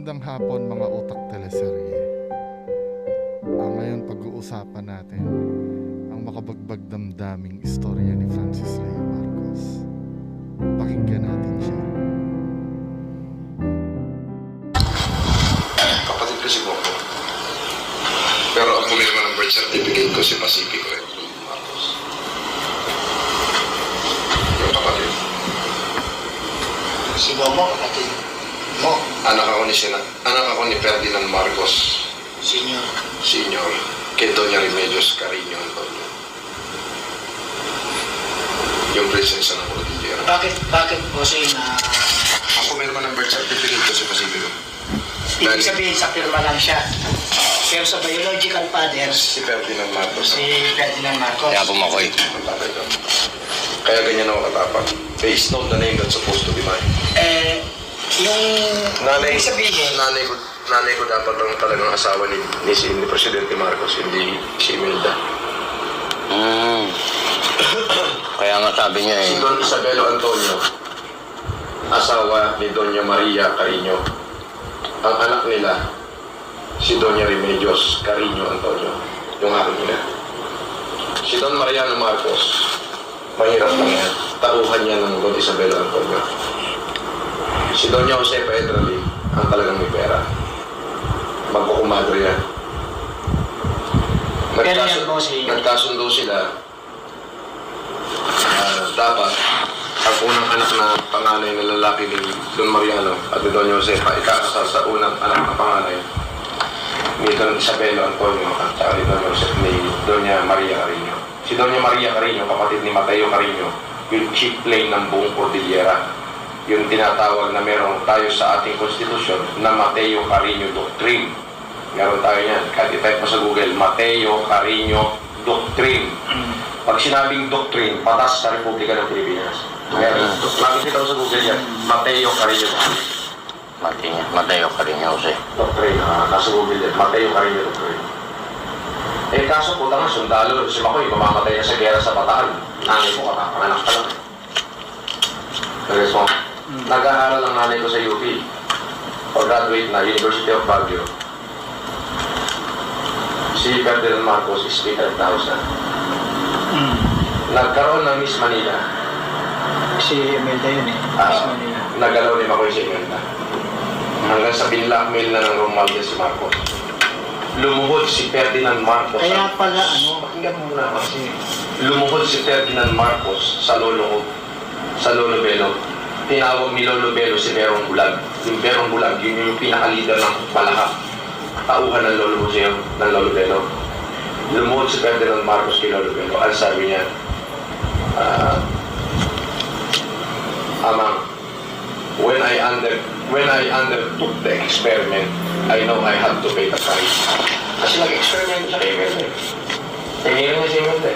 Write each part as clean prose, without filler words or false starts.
Magandang hapon mga utak teleserye. Ngayon pag-uusapan natin ang makabagbag damdaming istorya ni Francis Leo Marcos. Pakinggan natin siya. Kapatid ko si Coco. Pero ang pumirma ng birth certificate ko si Pacifico Marcos. Yung kapatid. Si Momo, kapatid mo. Anak ako ni Ferdinand Marcos Senior. Kay Doña Remedios Carino Antonio. Yung prinsesa ng Cordillera. Bakit po siya na... Ang pumirma ng birth certificate ko si Pacifico. Ibig sabihin sa pirma lang siya. Pero sa biological fathers, Si Ferdinand Marcos. si Ferdinand Marcos. Kaya pumakoy. Ang tatay ko. Kaya ganyan ako katapang. Based on the name that's supposed to be mine. Yung... Nanay, Ibig sabihin, nanay ko dapat ang talagang asawa ni Presidente Marcos, hindi si Imelda. Kaya nga sabi niya Si Don Isabelo Antonio, asawa ni Doña Maria Carino. Ang anak nila, si Doña Remedios Carino Antonio, yung aking ina. Si Don Mariano Marcos, mahirap lang yan. Tauhan niya ng Don Isabelo Antonio. Si Doña Josefa Edrali, ang talagang may pera. Magkukumadre yan. Pero yan po si... Nagkasundo sila. Dapat, ang unang anak na panganay na lalaki ni Don Mariano at ni Doña Josefa, ikakasal sa unang anak na panganay ni Don Isabelo Antonio at saka ni Doña Maria Carino. Si Doña Maria Carino, kapatid ni Mateo Carino, yung chief plane ng buong Cordillera. Yung tinatawag na meron tayo sa ating konstitusyon na Mateo Carino Doctrine. Meron tayo yan. Kahit i-type mo sa Google, Mateo Carino Doctrine. Pag sinabing doctrine, patas sa Republika ng Pilipinas. Makikita mo sa Google yan, Mateo Carino Doctrine. Mateo ka rin niya, Jose. Doctrine, nasa Google yan, Mateo Carino Doctrine. Kaso puta nga, sundalo, si Makoy, mamamatay na sa gera sa Bataan. Nanay mo, katapanganak ka lang. Nag-response. Nag-aaral ang nanay ko sa UP. Pag-graduate na, University of Baguio. Si Ferdinand Marcos is 800,000. Nagkaroon ng Miss Manila. Si Imelda yun eh. Miss Manila. Nagalaw ni Makoy si Imelda. Hanggang sa binlockmail na ng Romualdez si Marcos. Lumuhod si Ferdinand Marcos. Kaya pala Pakinggan mo muna kasi. Lumuhod si Ferdinand Marcos sa Lolo Belo. Tinawag ni Lolo Belo si Berong Bulag. Yung Berong Bulag, yun yung pinaka-leader ng Palahap. Tauhan ng Lolo Belo. Lumuhod si Ferdinand Marcos kay Lolo Belo. Ang sabi niya, Amang, when I undertook the experiment, I know I had to pay the price. Kasi nag-experiment siya kay Imelda. Tingilan niya si Imelda.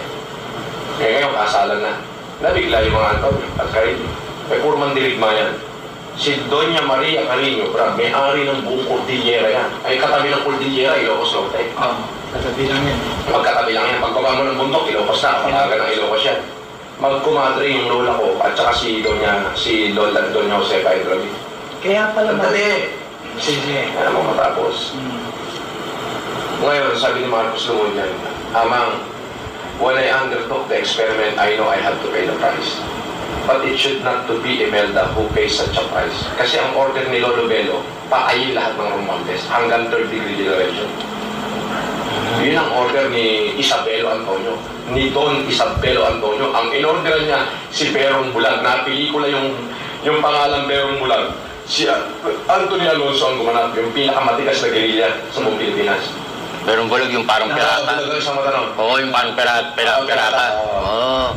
Kaya ngayon, kasalan na. Nabigla yung mga Antonio at Carino. May kurmang dirigma yan. Si Doña Maria Carino, may-ari ng buong Cordillera yan. Ay katabi ng Cordillera, Ilocos Norte. katabi lang yan. Magkatabi lang yan. Pagbaba mo ng bundok, Ilocos na. Panaga ng Ilocos yan. Magkumadre yung lola ko at saka si Doña Josefa Edrali. Kaya pala Dali! Sige. Ano mo matapos? Ngayon, sabi ni Marcos Lumon yan, Amang, when I undertook the experiment, I know I had to pay the price. But it should not to be Imelda who pays such a price. Kasi ang order ni Lolo Belo, paayin lahat ng Romualdez hanggang 3rd degree generation. Yun ang order ni Isabelo Antonio. Ni Don Isabelo Antonio. Ang in-order niya, si Berong Bulag. Na pelikula yung pangalan Berong Bulag. Si Anthony Alonso ang gumanap. Yung pinakamatigas na guerrilla sa buong Pilipinas. Berong Bulag yung parang pirata. Bulag sa matanong. Oo, yung parang pirata. Oo.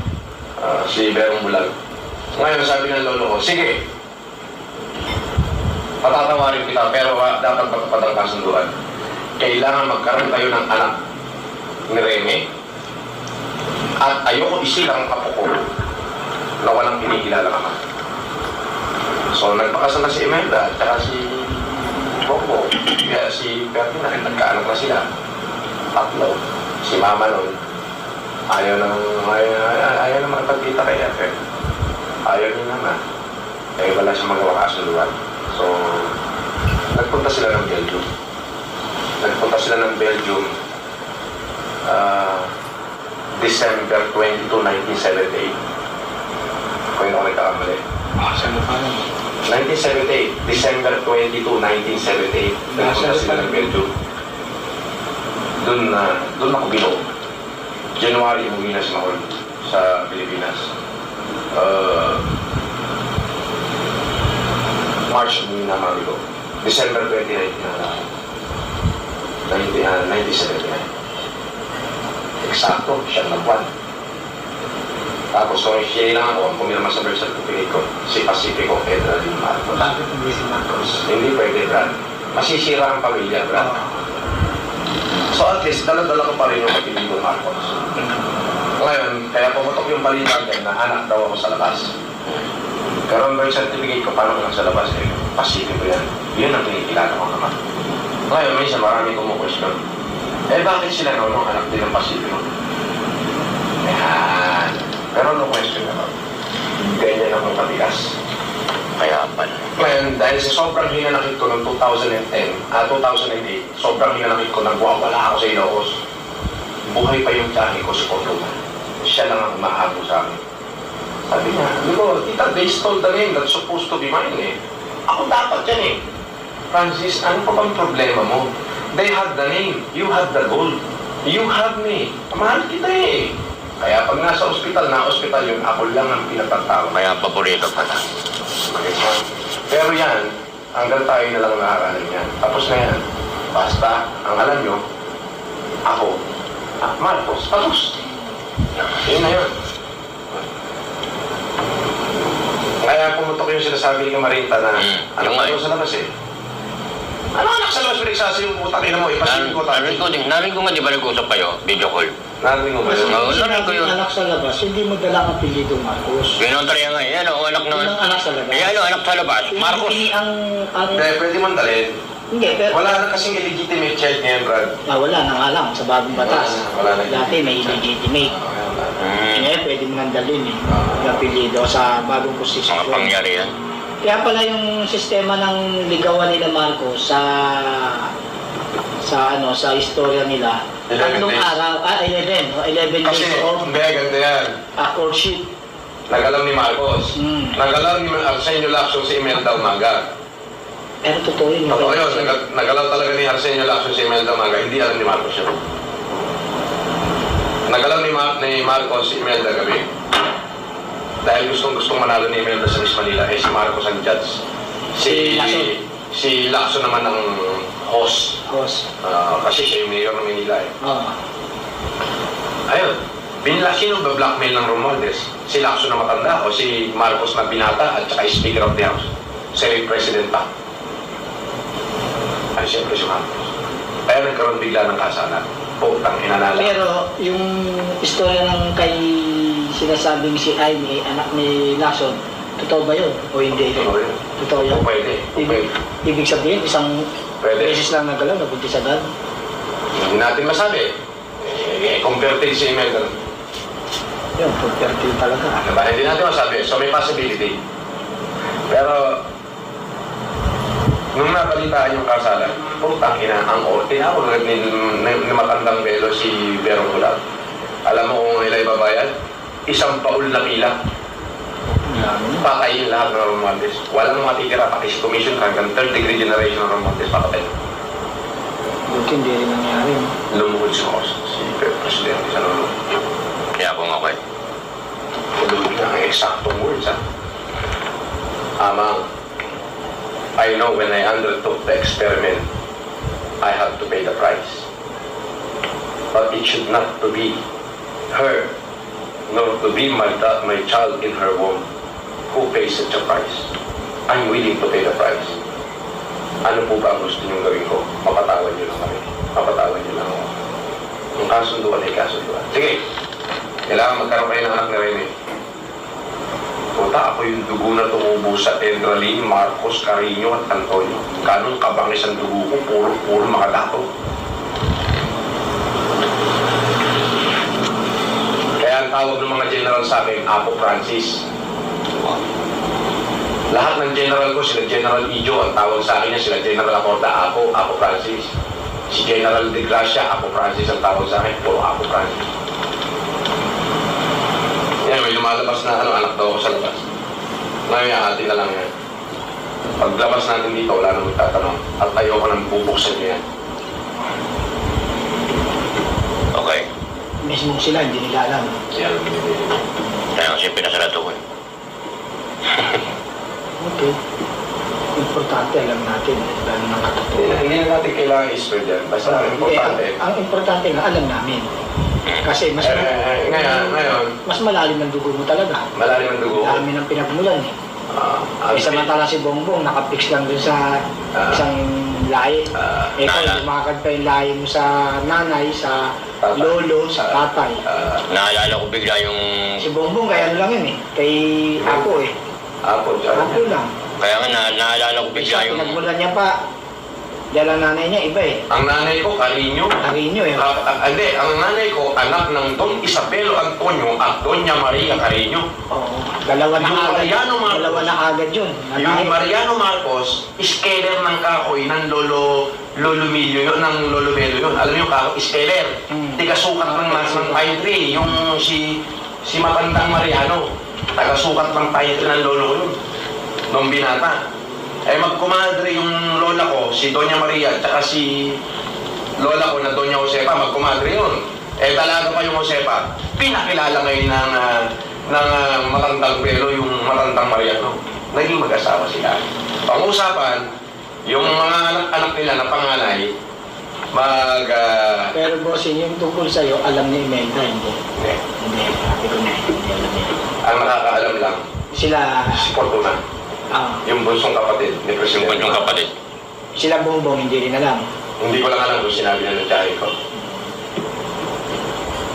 Si Berong Bulag. Ngayon sabi ng lolo ko, sige, patatawarin kita pero dapat magpapatang kasunduan. Kailangan magkaroon kayo ng anak ni Rene at ayoko isilang apo ko na walang pinikilala naman. So nagpakasal na si Imelda at saka si Coco, kaya si Ferdinand, nagkaanak na sila. Tatlo. Si Mama nun, ayaw na magpagkita kay Efe. Ayaw niya naman. Kaya wala siya magawa kasunduan. So, nagpunta sila ng Belgium. Nagpunta sila ng Belgium December 22, 1978. Kung hindi ako nagkakamali. Saan na pa naman? 1978, December 22, 1978. Nagpunta sila ng Belgium. Doon ako binuo. January, umuwi na si Mahol sa Pilipinas. March, umuwi na Marigo. December 29, 1979. Eksakto, siya na buwan. Tapos kung siya lang ako, pumirma sa birth certificate ko, si Pacifico Edralin Marcos. Bakit hindi si Marcos? Hindi pwede, Brad. Masisira ang pamilya, Brad. So at least, dala-dala ko pa rin yung apelido Marcos. Ngayon, kaya pumutok yung balita dyan na anak daw ako sa labas. Pero ang birth certificate ko, paano ko lang sa labas? Pacifico yan. Yun ang kinikilala ko naman. Ngayon, minsan marami kumukwestiyon. Bakit sila nung anak din ng Pacifico? Ayan. Pero no question naman. Ganyan akong katigas. Kaya pala. Ngayon, dahil sa sobrang hinanakit ko noong 2008, sobrang hinanakit ko, nagwawala ako sa Ilocos. Buhay pa yung tiyahe ko sa Cordoba. Siya lang ang umahabol sa akin. Sabi niya, tita, they stole the name that's supposed to be mine eh. Ako dapat yan eh. Francis, ano pa bang problema mo? They had the name, you had the gold. You had me. Mahal kita eh. Kaya pag nasa ospital, na-ospital yun, ako lang ang pinapagtawag. Kaya paborito pala. Pero yan, hanggang tayo na lang nakakalan yan. Tapos na yan. Basta, ang alam nyo, ako, Marcos, tapos. Yun na yun. Kaya pumutok yung sinasabi ni Marinta na anak yung ko sa labas eh. Ano anak sa labas pinagsasi yung putak ina mo? Ipasipin ko tayo. Narinig ko nga, di ba nag-usap kayo? Video call. Narinig mo ba yun? Oo, narinig ko yun. Anak sa labas, hindi mo dala ang apelido Marcos. Binontarya nga eh. Ano, anak na. Yung anak sa labas. Ano, anak sa labas. Marcos. Hindi ang Hindi, pwede mong dalhin. Hindi, pero... Wala na kasing illegitimate child ngayon, Brad. wala na nga lang sa bagong batas. Wala na. Dati may illegitimate. Ngayon, pwede mo nang dalhin eh. Yung apelido sa bagong Mga posisyon. pangyari yan. Kaya pala yung sistema ng ligawan nila Marcos sa istorya nila, 11 tatlong days. araw, 11 Kasi, days of hindi, ganda yan. courtship. Nagalam ni Marcos. Nagalam ni Arsenio Lacson si Imelda Umaga. Pero totoo yun. Totoo yun. Nagalaw talaga ni Arsenio Lacson si Imelda Umaga. Hindi alam ni Marcos yun. Nagalaw ni Marcos si Imelda gabi. Dahil gustong manalo ni Imelda sa Miss Manila, si Marcos ang judge. Si Lacson naman ang host. Kasi siya yung mayor ng Manila eh. Ayun. Sino ba blackmail ng Romualdez? Si Lacson na matanda o si Marcos na binata at saka Speaker of the House? Senate President pa. Ay, siyempre si Marcos. Kaya nagkaroon bigla ng kasalan. Putang inanala. Pero yung istorya ng kay sinasabing si Aimee, anak ni Lacson, totoo ba yun? O hindi? Totoo yun. Totoo yun? Pwede. Ibig sabihin, isang Pwede. beses lang nagalaw, nabuntis agad. Hindi natin masabi. Converted si Imelda. Yun, fertile talaga. Diba? Hindi natin masabi. So may possibility. Pero nung napalitaan yung kasalan, putang ina, tinawag ni matandang belo si Vero Bulat. Alam mo kung ilang ibabayad? Isang paul na pila. Patayin lahat ng Romualdez. Walang matitira, pati si Commission hanggang third degree generation ng Romualdez papatay. Buti hindi rin nangyari. Lumuhod si Presidente sa lolo. Kaya kung ako eh. Lumuhod na ang exactong words ha. Amang, I know when I undertook the experiment, I had to pay the price. But it should not to be her, nor to be my child in her womb who pays such a price. I'm willing to pay the price. Ano po ba ang gusto niyong gawin ko? Mapatawan niyo lang kami. Mapatawan niyo lang ako. Kung kasunduan ay kasunduan. Sige, kailangan magkaroon kayo ng anak ni Rene. Puta, ako yung dugo na tumubo sa Edralin, Marcos, Carino at Antonio. Ganong kabangis ang dugo ko, puro mga dato. Kaya ang tawag ng mga general sa akin, Apo Francis. Lahat ng general ko, sila General Ijo, ang tawag sa akin niya, sila General Acorda, ako Francis. Si General De Gracia, ako Francis ang tawag sa akin, puro ako Francis. Yan, may lumalabas na anak daw ako sa labas. Ngayon, atin na lang yan. Paglabas natin dito, wala nang magtatanong. At ayoko nang bubuksan niya yan. Okay. Mismo sila, hindi nila alam. Yan. Kaya kasi pinasarado ko. Okay. Importante, alam natin. Lalo ng katotohanan. Hindi na natin kailangan i-spread yan. Basta importante. Ang importante nga, alam namin. Kasi Ngayon, mas malalim ang dugo mo talaga. malalim ang dugo. Dami ng pinagmulan eh. Samantala si Bongbong, nakapix lang dun sa isang lahi. Ikaw, lumakad pa yung lahi mo sa nanay, sa lolo, sa tatay. Naalala ko bigla yung... Si Bongbong, kaya ano lang yun eh. Kay Apo eh. Apo, Apo lang. Kaya nga naalala ko bigla Isa, yung... pinagmulan niya pa. Dahil ang nanay niya, iba eh. Ang nanay ko, Carino. Carino eh. Hindi, ang nanay ko, anak ng Don Isabelo Antonio at Doña Maria Carino. Oo. Dalawa na Yung agad. Mariano Marcos. Dalawa na agad yun. Yung Mariano Marcos, scaler ng kahoy ng Lolo Milio yun, ng Lolo Melo yun. Alam niyo yung kahoy, scaler. Taga-sukat ng pine tree. Yung si matandang Mariano, taga-sukat ng pine tree ng Lolo ko yun. Nung binata. Eh magkumadre yung lola ko, si Doña Maria, at saka si lola ko na Doña Josepa, magkumadre yun. Eh talaga pa yung Josepa. Pinakilala ngayon ng matandang pelo, yung matandang Mariano. Naging mag-asawa sila. Pang-usapan, yung mga anak nila na panganay, Pero bossing, yung tungkol sa'yo, alam ni Imelda, hindi. Hindi, sabi ko na, hindi alam niya. ang nakakaalam lang, Sila, si Fortuna, yung bunsong kapatid ni Yung Presidente. kunyong kapatid. sila Bongbong, hindi rin alam. Hindi ko lang alam kung sinabi na ng tiyahin ko.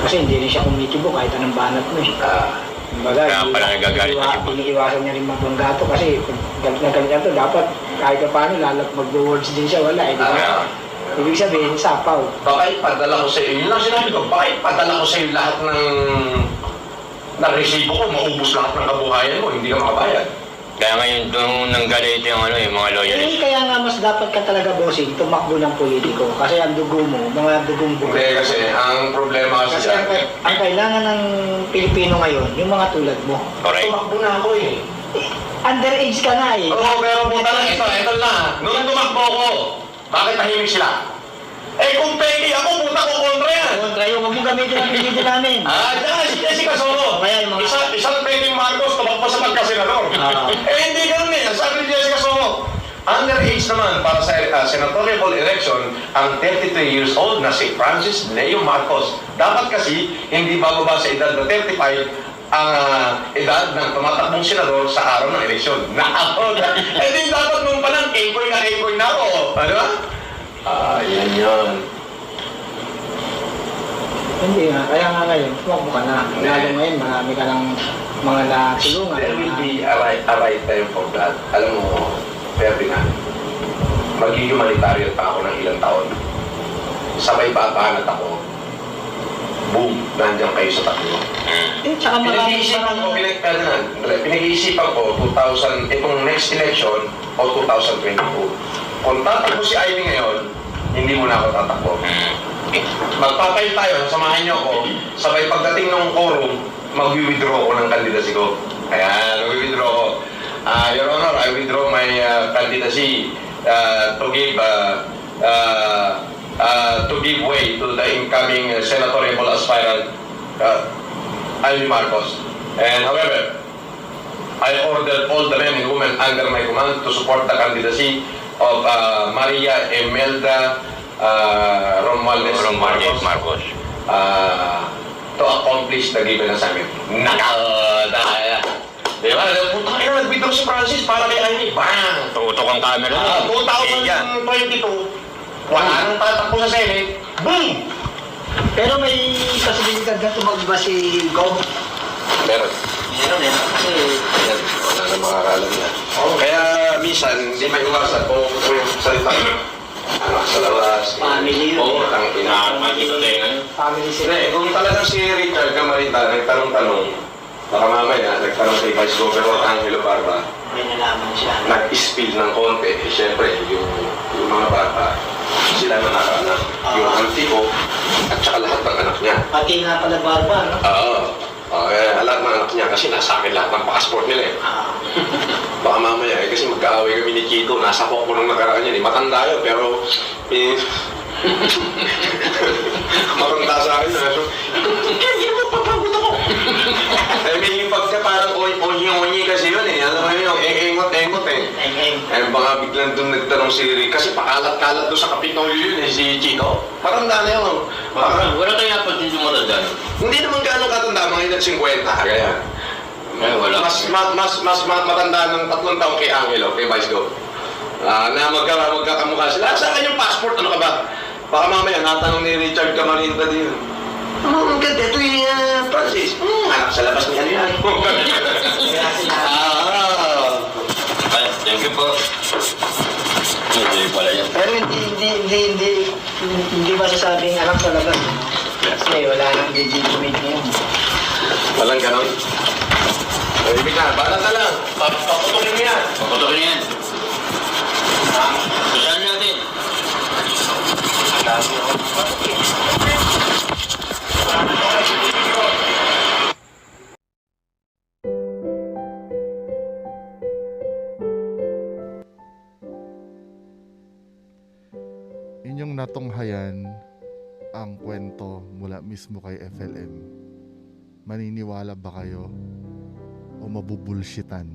Kasi hindi rin siya kumitibo kahit anong banat mo eh. Kumbaga, Kaya pala nagagalit na si Bongbong. iniiwasan niya rin magbanggato kasi pag galit na galit na to, dapat kahit pa paano, mag-words din siya, wala eh. Di ba? Kaya, Ibig sabihin, sapaw. bakit padala ko sa iyo? Yun lang sinabi ko, bakit padala ko sa iyo lahat ng resibo ko, maubos lahat ng kabuhayan mo, hindi ka makabayad. Kaya ngayon doon nanggalit yung mga loyalist. Kaya nga mas dapat ka talaga bossing, tumakbo ng politiko. Kasi ang dugo mo, mga dugong buko. Hindi kasi, ang problema kasi Kasi ang kailangan ng Pilipino ngayon, yung mga tulad mo. Correct. tumakbo na ako eh. Underage ka na eh. Oo, pero puta lang ito lang. Nung tumakbo ako, bakit tahimik sila? Eh kung peki ako, puta ko kontra yan. Kontra yun, huwag mong gamitin ang pinili namin. Diyan, si Jessica Soto. Kaya yung mga- Isang Peggy Marcos, tumakbo sa pagkasenador. Hindi ganun eh. Sabi ni Jessica Soto, underage naman para sa senatorial election, ang 33 years old na si Francis Leo Marcos. Dapat kasi, hindi bababa sa edad na 35 ang edad ng tumatakbong senador sa araw ng eleksyon. Hindi dapat nung palang, kekoy na ako. Ano ba? Yan yun. Hindi nga, kaya nga ngayon, tumakbo ka na. Lalo ngayon, marami ka ng mga natulungan. There will be a right time for that. Alam mo, Ferdinand, magiging humanitarian pa ako ng ilang taon. Sabay babanat ako. Boom, nandiyan kayo sa tatlo. Eh, tsaka marami Pinag-iisipan ko, pinag-iisipan ko, 2000, itong next election o 2022. Kung tatakbo si Ivy ngayon, hindi mo na ako tatakbo. Magpapail tayo, samahan niyo ako. Sabay pagdating ng quorum, mag-withdraw ako ng candidacy ko. Kaya, mag-withdraw ako. Your Honor, I withdraw my candidacy to give way to the incoming senatorial aspirant, Ivy Marcos. And however, I ordered all the men and women under my command to support the candidacy of Maria Imelda Romualdez Marcos. To accomplish the given assignment. Di ba? Putang ina, nag-withdraw si Francis para kay Ivy. Bang! Tutok ang camera. 2022, wala nang tatakbo sa Senate. Boom! Pero may posibilidad na tumagba si Gob. Meron. Meron eh. Kasi, Yan, wala na makakalam yan. Kaya minsan, hindi may iwasan kung yung salita. Sa labas. Family yun. Oo, ang ina. family sila. Hindi, kung talagang si Richard Camarita nagtanong-tanong, baka mamaya mamaya, nagkaroon kay Vice Governor Angelo Barba, May nalaman siya. nag-spill ng konti. Eh, syempre, yung mga bata, sila na nakaanak. Yung auntie ko, at saka lahat ng anak niya. Pati nga pala Barba, no? Oo. Lahat ng anak niya, kasi nasa akin lahat ng passport nila eh. Baka mamaya, kasi magkaaway kami ni Chito, nasa ko nung nakaraan yan eh. Matanda yun, pero matanda sa akin na. So, hindi mo papagod ako. May pagka parang onyi-onyi kasi yun eh. Alam mo yun, yung engot-engot eh. Eh baka biglang doon nagtanong si Rick, kasi pakalat-kalat doon sa Kapitolyo yun eh, si Chito. Matanda na yun. Wala tayong apat yung dumatanda. Hindi naman gaano katanda, mga edad 50, kaya. Wala. Mas matanda ng 3 taong kay Angelo, kay Vice Gov. Na magkakamukha sila. Sa akin yung passport, ano ka ba? Baka mamaya natanong ni Richard Camarinda din. Ang ganda ito yung Francis. Anak sa labas niya yan. Ay, thank you po. Hindi pala yan. Pero hindi masasabing anak sa labas. Kasi wala nang legitimate niya. Walang ganon. Ibig na, balat na lang. Paputukin mo yan. Paputokin yan. Saan natin? Inyong natunghayan ang kwento mula mismo kay FLM. Maniniwala ba kayo o mabubulshitan?